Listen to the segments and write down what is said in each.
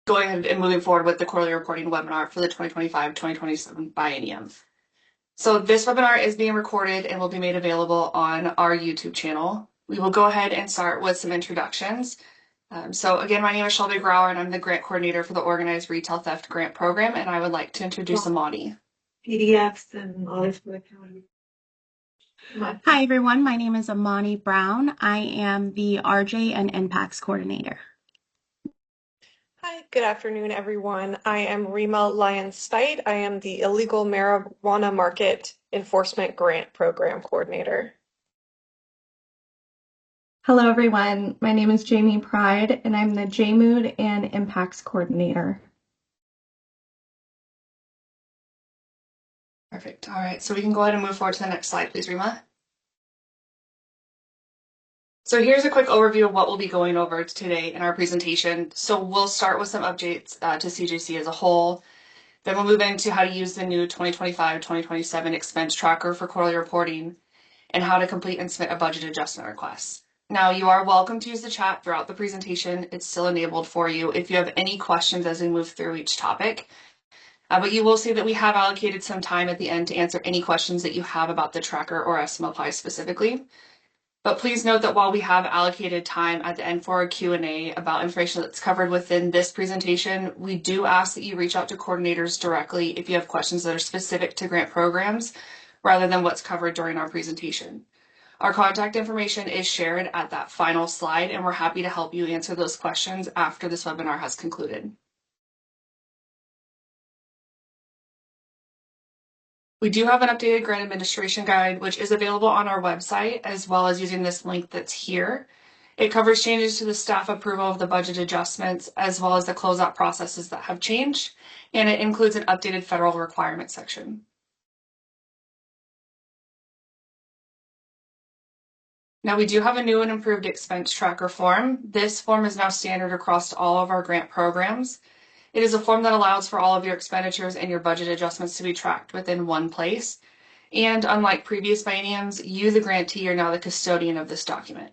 going ahead and moving forward with the quarterly reporting webinar for the 2025-2027 biennium. So this webinar is being recorded and will be made available on our YouTube channel. We will go ahead and start with some introductions. So again, my name is Shelby Grauer and I'm the grant coordinator for the Organized Retail Theft Grant Program, and I would like to introduce Amani. PDFs and all this for the county. Hi everyone, my name is Amani Brown. I am the RJ and NPACS coordinator. Hi, good afternoon, everyone. I am Rima Lyons-Steit. I am the Illegal Marijuana Market Enforcement Grant Program Coordinator. Hello, everyone. My name is Jamie Pride, and I'm the JMOOD and Impacts Coordinator. Perfect. All right, so we can go ahead and move forward to the next slide, please, Rima. So here's a quick overview of what we'll be going over today in our presentation. So we'll start with some updates to CJC as a whole. Then we'll move into how to use the new 2025-2027 expense tracker for quarterly reporting and how to complete and submit a budget adjustment request. Now, you are welcome to use the chat throughout the presentation. It's still enabled for you if you have any questions as we move through each topic. But you will see that we have allocated some time at the end to answer any questions that you have about the tracker or SMLI specifically. But please note that while we have allocated time at the end for a Q&A about information that's covered within this presentation, we do ask that you reach out to coordinators directly if you have questions that are specific to grant programs rather than what's covered during our presentation. Our contact information is shared at that final slide, and we're happy to help you answer those questions after this webinar has concluded. We do have an updated grant administration guide, which is available on our website, as well as using this link that's here. It covers changes to the staff approval of the budget adjustments, as well as the closeout processes that have changed, and it includes an updated federal requirement section. Now, we do have a new and improved expense tracker form. This form is now standard across all of our grant programs. It is a form that allows for all of your expenditures and your budget adjustments to be tracked within one place. And unlike previous bienniums, you, the grantee, are now the custodian of this document.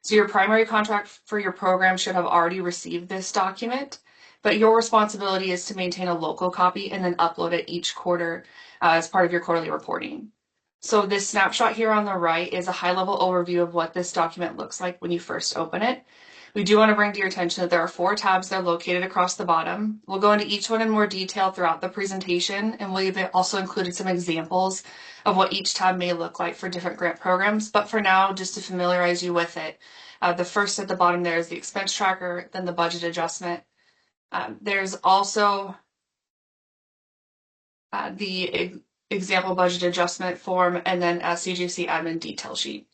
So your primary contract for your program should have already received this document, but your responsibility is to maintain a local copy and then upload it each quarter as part of your quarterly reporting. So this snapshot here on the right is a high-level overview of what this document looks like when you first open it. We do want to bring to your attention that there are 4 tabs that are located across the bottom. We'll go into each one in more detail throughout the presentation, and we've also included some examples of what each tab may look like for different grant programs. But for now, just to familiarize you with it, the first at the bottom there is the expense tracker, then the budget adjustment. There's also the example budget adjustment form, and then a CJC admin detail sheet.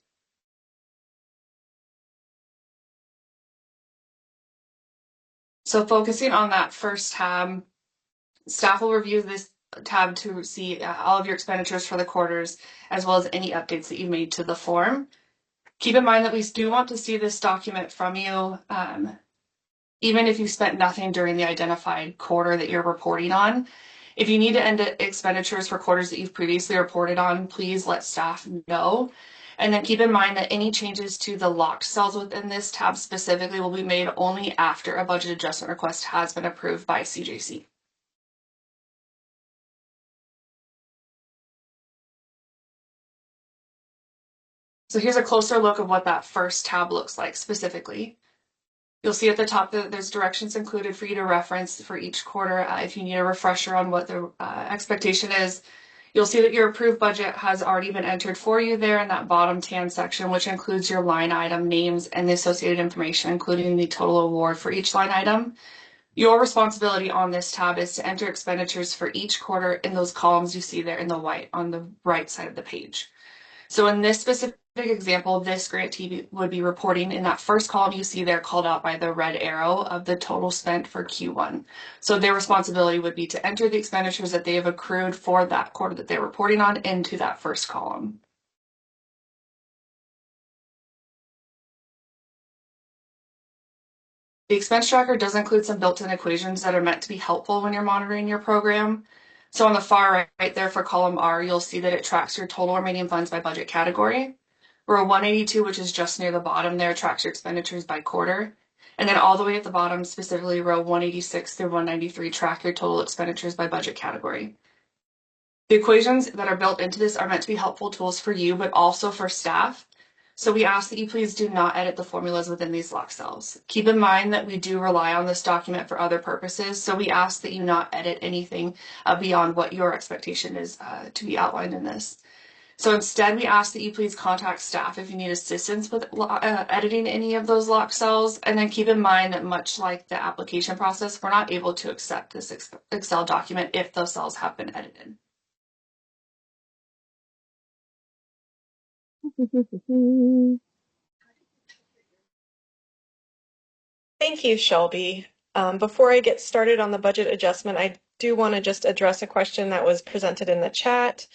So focusing on that first tab, staff will review this tab to see all of your expenditures for the quarters, as well as any updates that you made to the form. Keep in mind that we do want to see this document from you, even if you spent nothing during the identified quarter that you're reporting on. If you need to end expenditures for quarters that you've previously reported on, please let staff know. And then keep in mind that any changes to the locked cells within this tab specifically will be made only after a budget adjustment request has been approved by CJC. So here's a closer look of what that first tab looks like specifically. You'll see at the top that there's directions included for you to reference for each quarter if you need a refresher on what the expectation is. You'll see that your approved budget has already been entered for you there in that bottom tan section, which includes your line item names and the associated information, including the total award for each line item. Your responsibility on this tab is to enter expenditures for each quarter in those columns you see there in the white on the right side of the page. So in this specific example, this grantee would be reporting in that first column you see there called out by the red arrow of the total spent for Q1. So their responsibility would be to enter the expenditures that they have accrued for that quarter that they're reporting on into that first column. The expense tracker does include some built-in equations that are meant to be helpful when you're monitoring your program. So on the far right there for column R, you'll see that it tracks your total remaining funds by budget category. Row 182, which is just near the bottom there, tracks your expenditures by quarter. And then all the way at the bottom, specifically row 186 through 193, track your total expenditures by budget category. The equations that are built into this are meant to be helpful tools for you, but also for staff. So we ask that you please do not edit the formulas within these locked cells. Keep in mind that we do rely on this document for other purposes, so we ask that you not edit anything beyond what your expectation is to be outlined in this. So instead, we ask that you please contact staff if you need assistance with editing any of those locked cells. And then keep in mind that much like the application process, we're not able to accept this Excel document if those cells have been edited. Thank you, Shelby. Before I get started on the budget adjustment, I do want to just address a question that was presented in the chat.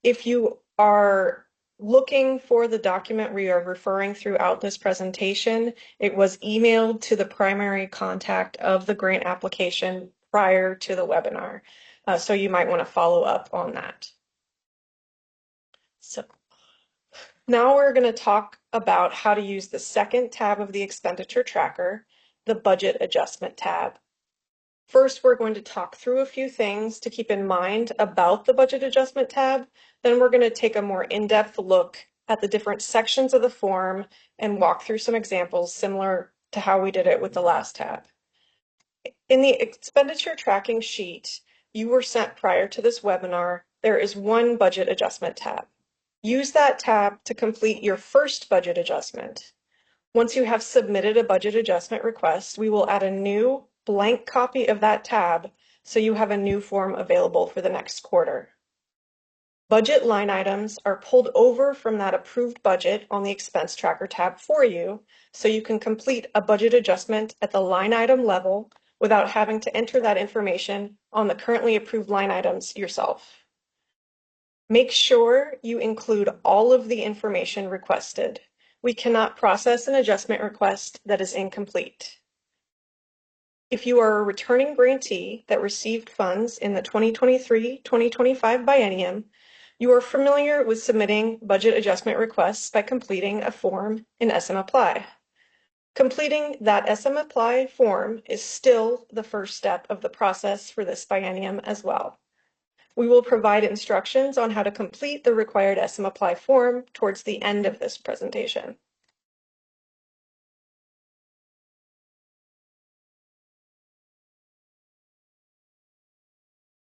If you are looking for the document we are referring throughout this presentation, it was emailed to the primary contact of the grant application prior to the webinar. So you might want to follow up on that. So now we're going to talk about how to use the second tab of the expenditure tracker, the budget adjustment tab. First, we're going to talk through a few things to keep in mind about the budget adjustment tab. Then we're going to take a more in-depth look at the different sections of the form and walk through some examples similar to how we did it with the last tab. In the expenditure tracking sheet you were sent prior to this webinar, there is one budget adjustment tab. Use that tab to complete your first budget adjustment. Once you have submitted a budget adjustment request, we will add a new blank copy of that tab so you have a new form available for the next quarter. Budget line items are pulled over from that approved budget on the expense tracker tab for you, so you can complete a budget adjustment at the line item level without having to enter that information on the currently approved line items yourself. Make sure you include all of the information requested. We cannot process an adjustment request that is incomplete. If you are a returning grantee that received funds in the 2023-2025 biennium, you are familiar with submitting budget adjustment requests by completing a form in SM Apply. Completing that SM Apply form is still the first step of the process for this biennium as well. We will provide instructions on how to complete the required SM Apply form towards the end of this presentation.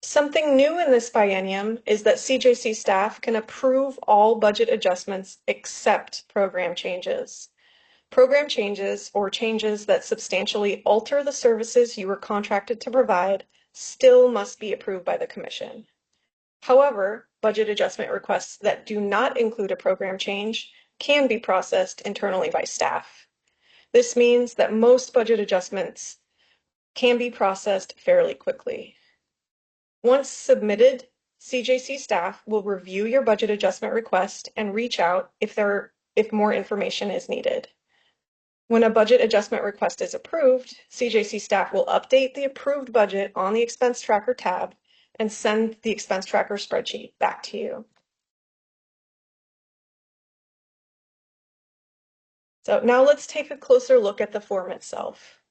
Something new in this biennium is that CJC staff can approve all budget adjustments except program changes. Program changes, or changes that substantially alter the services you were contracted to provide, still must be approved by the Commission. However, budget adjustment requests that do not include a program change can be processed internally by staff. This means that most budget adjustments can be processed fairly quickly. Once submitted, CJC staff will review your budget adjustment request and reach out if more information is needed. When a budget adjustment request is approved, CJC staff will update the approved budget on the expense tracker tab and send the expense tracker spreadsheet back to you. So now let's take a closer look at the form itself.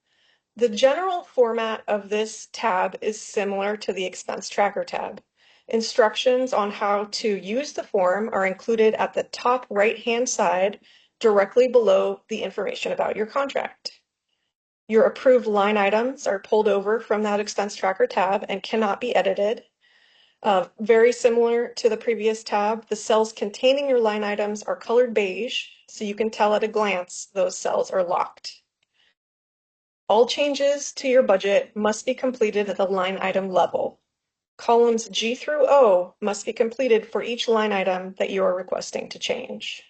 The general format of this tab is similar to the expense tracker tab. Instructions on how to use the form are included at the top right-hand side, directly below the information about your contract. Your approved line items are pulled over from that expense tracker tab and cannot be edited. Very similar to the previous tab, the cells containing your line items are colored beige, so you can tell at a glance those cells are locked. All changes to your budget must be completed at the line item level. Columns G through O must be completed for each line item that you are requesting to change.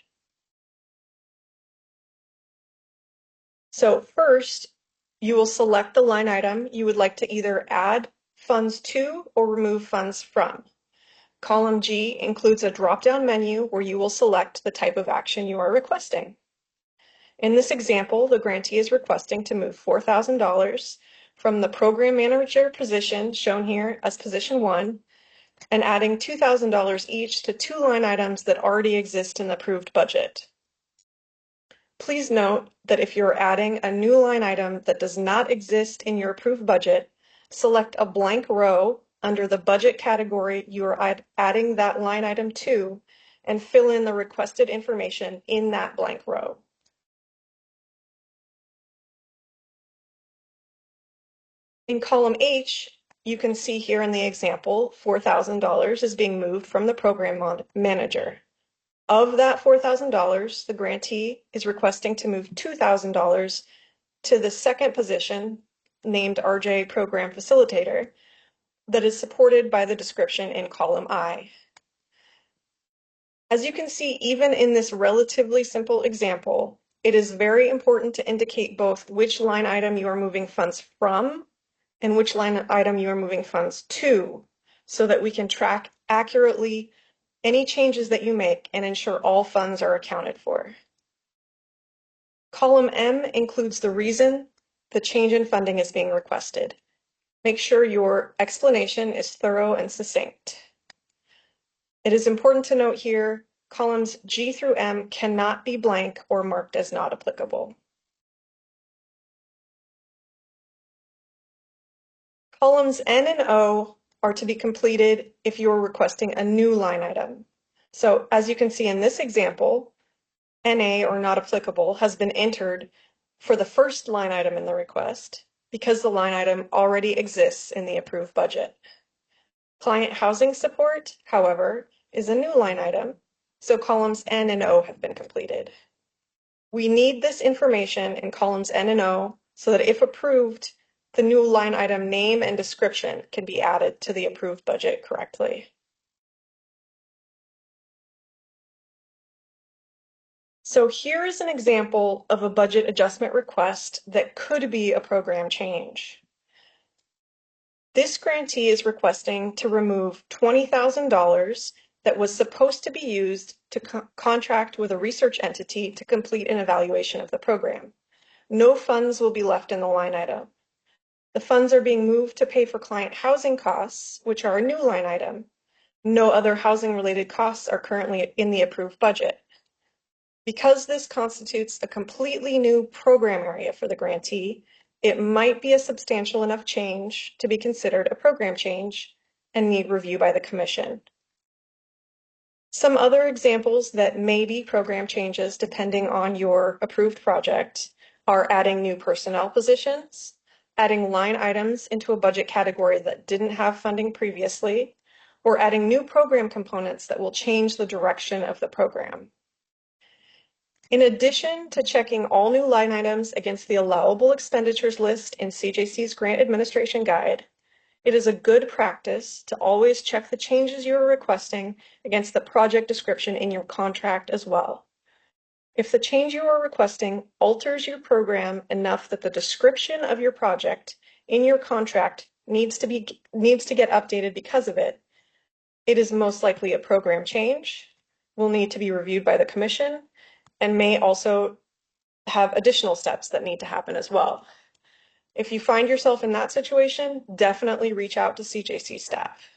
So first, you will select the line item you would like to either add funds to or remove funds from. Column G includes a drop-down menu where you will select the type of action you are requesting. In this example, the grantee is requesting to move $4,000 from the program manager position, shown here as position 1, and adding $2,000 each to 2 line items that already exist in the approved budget. Please note that if you're adding a new line item that does not exist in your approved budget, select a blank row under the budget category you are adding that line item to and fill in the requested information in that blank row. In column H, you can see here in the example, $4,000 is being moved from the program manager. Of that $4,000, the grantee is requesting to move $2,000 to the second position, named RJ Program Facilitator, that is supported by the description in column I. As you can see, even in this relatively simple example, it is very important to indicate both which line item you are moving funds from and which line item you are moving funds to, so that we can track accurately any changes that you make and ensure all funds are accounted for. Column M includes the reason the change in funding is being requested. Make sure your explanation is thorough and succinct. It is important to note here, columns G through M cannot be blank or marked as not applicable. Columns N and O are to be completed if you are requesting a new line item. So as you can see in this example, NA or not applicable has been entered for the first line item in the request because the line item already exists in the approved budget. Client housing support, however, is a new line item, so columns N and O have been completed. We need this information in columns N and O so that if approved, the new line item name and description can be added to the approved budget correctly. So here is an example of a budget adjustment request that could be a program change. This grantee is requesting to remove $20,000 that was supposed to be used to contract with a research entity to complete an evaluation of the program. No funds will be left in the line item. The funds are being moved to pay for client housing costs, which are a new line item. No other housing-related costs are currently in the approved budget. Because this constitutes a completely new program area for the grantee, it might be a substantial enough change to be considered a program change and need review by the Commission. Some other examples that may be program changes depending on your approved project are adding new personnel positions, adding line items into a budget category that didn't have funding previously, or adding new program components that will change the direction of the program. In addition to checking all new line items against the allowable expenditures list in CJC's Grant Administration Guide, it is a good practice to always check the changes you are requesting against the project description in your contract as well. If the change you are requesting alters your program enough that the description of your project in your contract needs to get updated because of it, it is most likely a program change, will need to be reviewed by the Commission, and may also have additional steps that need to happen as well. If you find yourself in that situation, definitely reach out to CJC staff.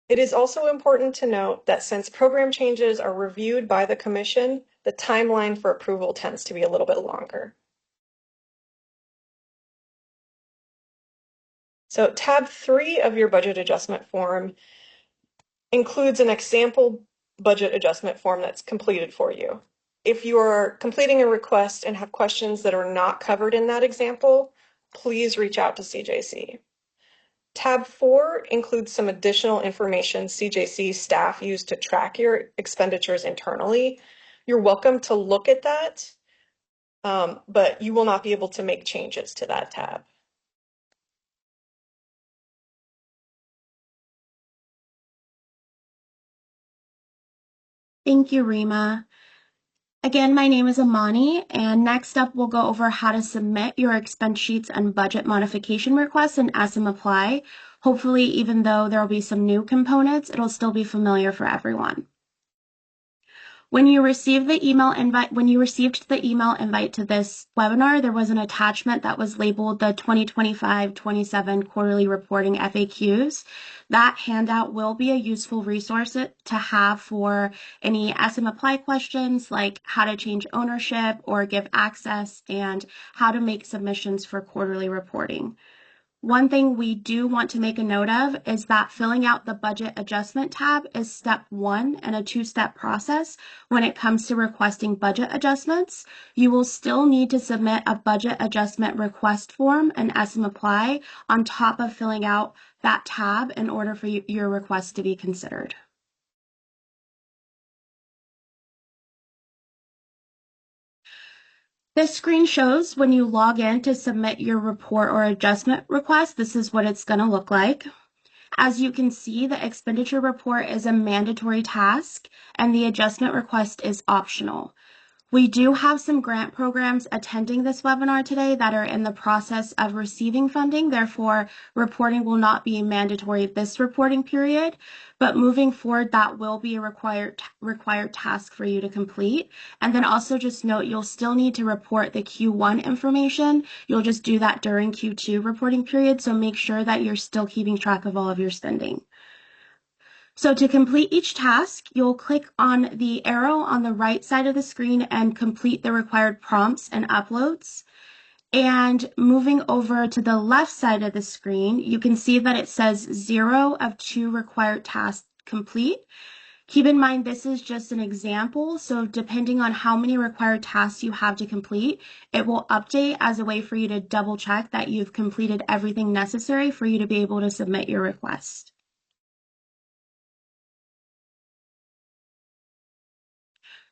It is also important to note that since program changes are reviewed by the Commission, the timeline for approval tends to be a little bit longer. So tab 3 of your budget adjustment form includes an example budget adjustment form that's completed for you. If you are completing a request and have questions that are not covered in that example, please reach out to CJC. Tab 4 includes some additional information CJC staff use to track your expenditures internally. You're welcome to look at that, but you will not be able to make changes to that tab. Thank you, Rima. Again, my name is Amani, and next up we'll go over how to submit your expense sheets and budget modification requests in SM Apply. Hopefully, even though there will be some new components, it'll still be familiar for everyone. When you received the email invite to this webinar, there was an attachment that was labeled the 2025-27 quarterly reporting FAQs. That handout will be a useful resource to have for any SM Apply questions, like how to change ownership or give access and how to make submissions for quarterly reporting. One thing we do want to make a note of is that filling out the budget adjustment tab is step one in a two-step process when it comes to requesting budget adjustments. You will still need to submit a budget adjustment request form and SM Apply on top of filling out that tab in order for your request to be considered. This screen shows when you log in to submit your report or adjustment request, this is what it's going to look like. As you can see, the expenditure report is a mandatory task and the adjustment request is optional. We do have some grant programs attending this webinar today that are in the process of receiving funding. Therefore, reporting will not be mandatory this reporting period, but moving forward, that will be a required task for you to complete. And then also just note, you'll still need to report the Q1 information. You'll just do that during Q2 reporting period. So make sure that you're still keeping track of all of your spending. So to complete each task, you'll click on the arrow on the right side of the screen and complete the required prompts and uploads. And moving over to the left side of the screen, you can see that it says 0 of 2 required tasks complete. Keep in mind, this is just an example. So depending on how many required tasks you have to complete, it will update as a way for you to double check that you've completed everything necessary for you to be able to submit your request.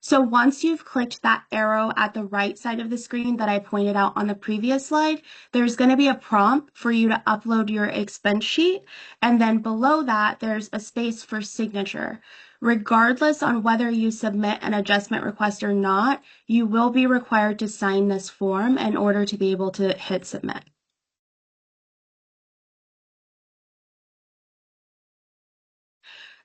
So once you've clicked that arrow at the right side of the screen that I pointed out on the previous slide, there's going to be a prompt for you to upload your expense sheet. And then below that, there's a space for signature. Regardless on whether you submit an adjustment request or not, you will be required to sign this form in order to be able to hit submit.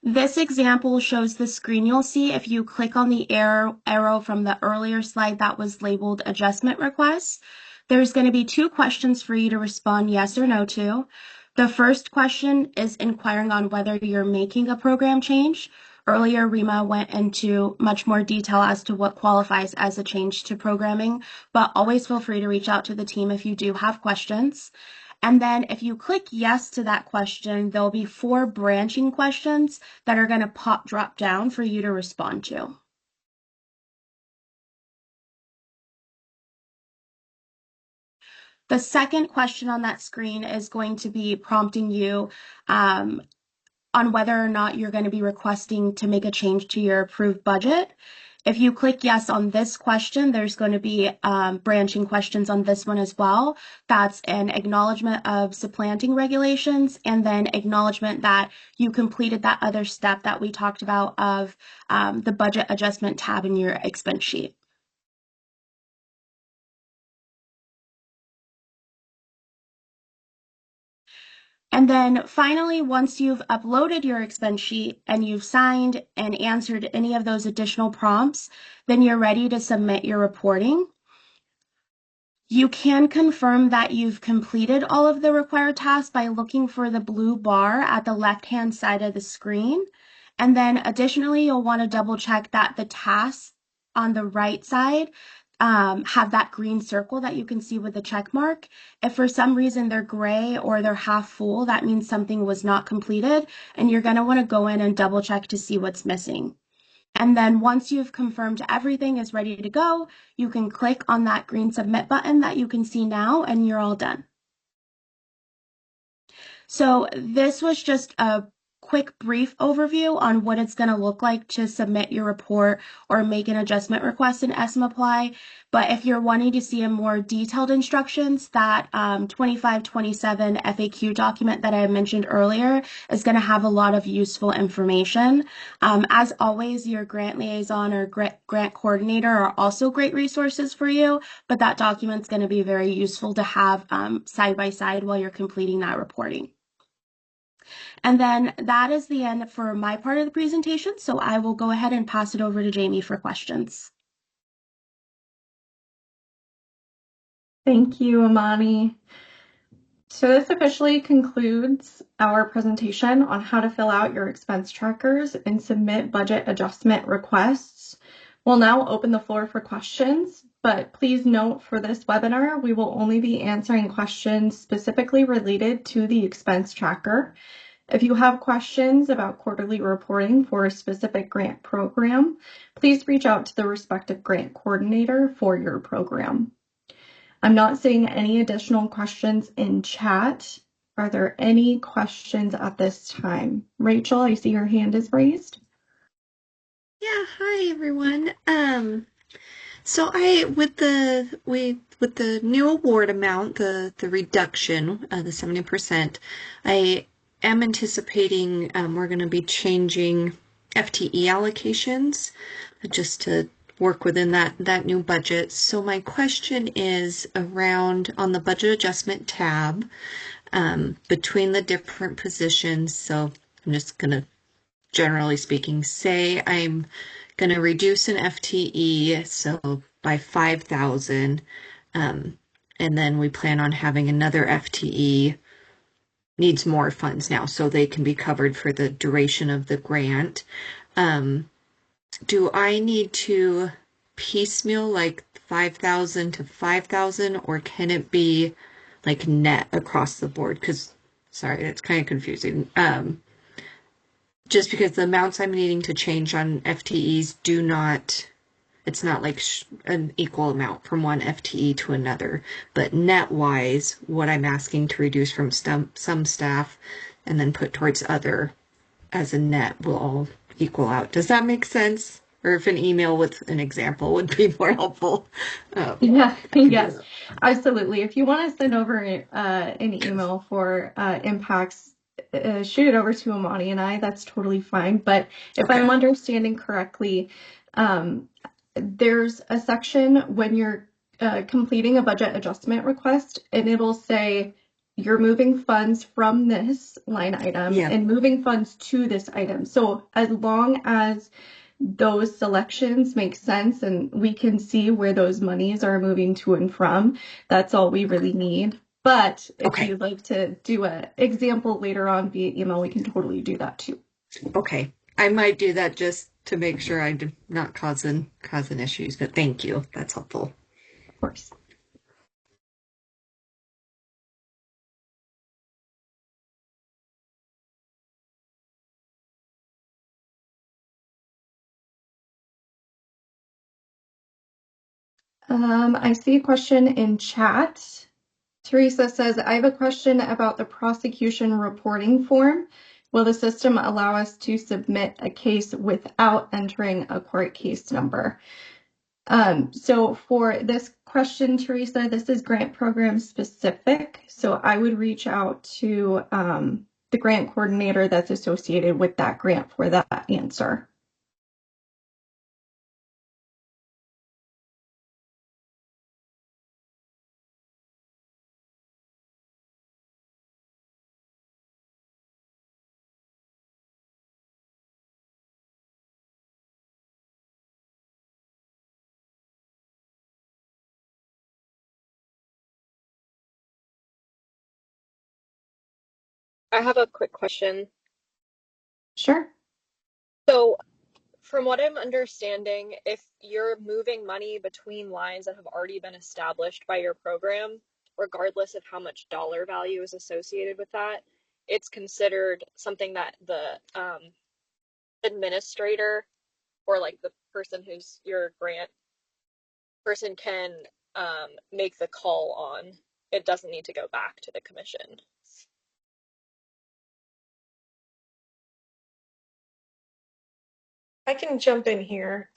This example shows the screen you'll see if you click on the arrow from the earlier slide that was labeled adjustment request. There's going to be 2 questions for you to respond yes or no to. The first question is inquiring on whether you're making a program change. Earlier, Rima went into much more detail as to what qualifies as a change to programming, but always feel free to reach out to the team if you do have questions. And then if you click yes to that question, there'll be 4 branching questions that are going to drop down for you to respond to. The second question on that screen is going to be prompting you on whether or not you're going to be requesting to make a change to your approved budget. If you click yes on this question, there's going to be branching questions on this one as well. That's an acknowledgement of supplanting regulations and then acknowledgement that you completed that other step that we talked about of the budget adjustment tab in your expense sheet. And then finally, once you've uploaded your expense sheet and you've signed and answered any of those additional prompts, then you're ready to submit your reporting. You can confirm that you've completed all of the required tasks by looking for the blue bar at the left-hand side of the screen. And then additionally, you'll want to double check that the tasks on the right side have that green circle that you can see with the check mark. If for some reason they're gray or they're half full, that means something was not completed, and you're going to want to go in and double check to see what's missing. And then once you've confirmed everything is ready to go, you can click on that green submit button that you can see now, and you're all done. So this was just a quick brief overview on what it's going to look like to submit your report or make an adjustment request in SM Apply. But if you're wanting to see a more detailed instructions, that 2527 FAQ document that I mentioned earlier is going to have a lot of useful information. As always, your grant liaison or grant coordinator are also great resources for you, but that document's going to be very useful to have side by side while you're completing that reporting. And then that is the end for my part of the presentation, so I will go ahead and pass it over to Jamie for questions. Thank you, Amani. So this officially concludes our presentation on how to fill out your expense trackers and submit budget adjustment requests. We'll now open the floor for questions, but please note for this webinar, we will only be answering questions specifically related to the expense tracker. If you have questions about quarterly reporting for a specific grant program, please reach out to the respective grant coordinator for your program. I'm not seeing any additional questions in chat. Are there any questions at this time? Rachel, I see your hand is raised. Yeah, hi everyone. So I with the new award amount, the reduction, the 70%, I am anticipating we're going to be changing FTE allocations just to work within that new budget. So my question is around on the budget adjustment tab between the different positions. So I'm just going to, generally speaking, say I'm going to reduce an FTE, so by 5,000, and then we plan on having another FTE needs more funds now, so they can be covered for the duration of the grant. Do I need to piecemeal like 5,000 to 5,000, or can it be like net across the board? Because, sorry, it's kind of confusing. Just because the amounts I'm needing to change on FTEs it's not like an equal amount from one FTE to another, but net wise, what I'm asking to reduce from some staff and then put towards other as a net will all equal out. Does that make sense? Or if an email with an example would be more helpful. Yes, absolutely. If you want to send over an email for impacts, shoot it over to Amani and I. That's totally fine. But if I'm understanding correctly, there's a section when you're completing a budget adjustment request, and it'll say you're moving funds from this line item and moving funds to this item. So as long as those selections make sense and we can see where those monies are moving to and from, that's all we really need. But if you'd like to do an example later on via email, we can totally do that too. Okay. I might do that just to make sure I'm not causing issues, but thank you. That's helpful. Of course. I see a question in chat. Teresa says, I have a question about the prosecution reporting form. Will the system allow us to submit a case without entering a court case number? So for this question, Teresa, this is grant program specific. So I would reach out to the grant coordinator that's associated with that grant for that answer. I have a quick question. Sure. So, from what I'm understanding, if you're moving money between lines that have already been established by your program, regardless of how much dollar value is associated with that, it's considered something that the administrator or like the person who's your grant person can make the call on. It doesn't need to go back to the commission. I can jump in here.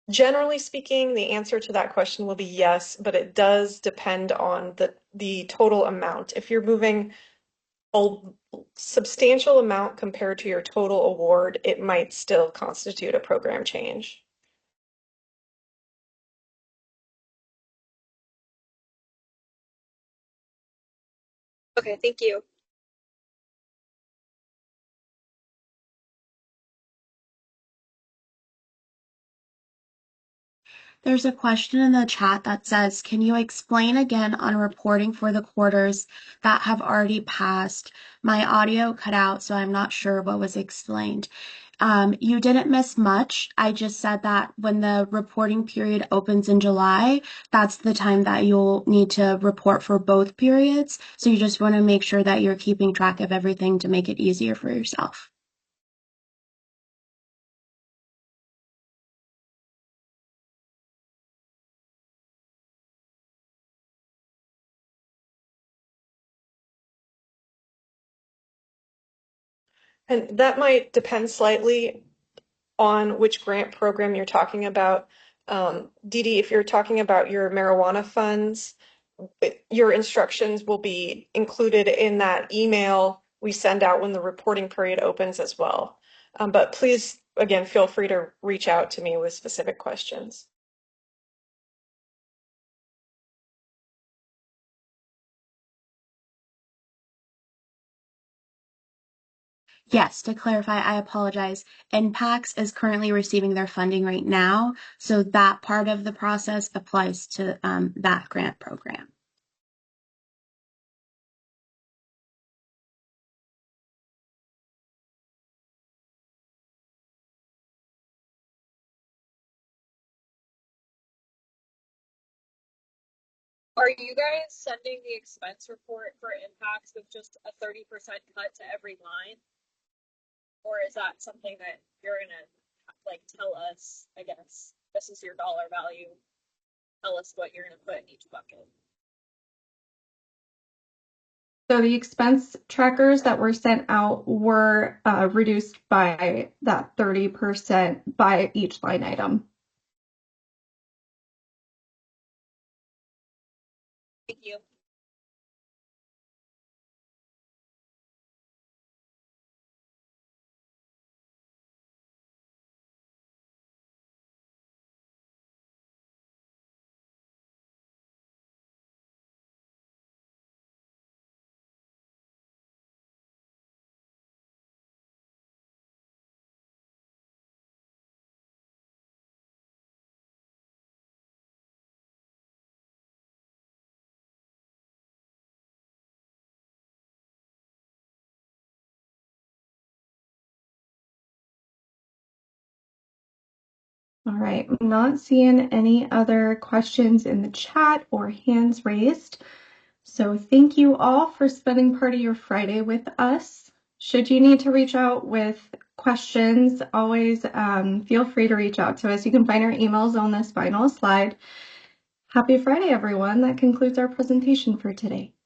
Generally speaking, the answer to that question will be yes, but it does depend on the total amount. If you're moving a substantial amount compared to your total award, it might still constitute a program change. Okay, thank you. There's a question in the chat that says, can you explain again on reporting for the quarters that have already passed? My audio cut out, so I'm not sure what was explained. You didn't miss much. I just said that when the reporting period opens in July, that's the time that you'll need to report for both periods. So you just want to make sure that you're keeping track of everything to make it easier for yourself. And that might depend slightly on which grant program you're talking about. Dee Dee, if you're talking about your marijuana funds, your instructions will be included in that email we send out when the reporting period opens as well. But please, again, feel free to reach out to me with specific questions. Yes, to clarify, I apologize. NPACS is currently receiving their funding right now, so that part of the process applies to that grant program. Are you guys sending the expense report for impacts with just a 30% cut to every line? Or is that something that you're gonna like tell us, I guess, this is your dollar value, tell us what you're gonna put in each bucket? So the expense trackers that were sent out were reduced by that 30% by each line item. Thank you. All right, I'm not seeing any other questions in the chat or hands raised. So thank you all for spending part of your Friday with us. Should you need to reach out with questions, always feel free to reach out to us. You can find our emails on this final slide. Happy Friday, everyone. That concludes our presentation for today.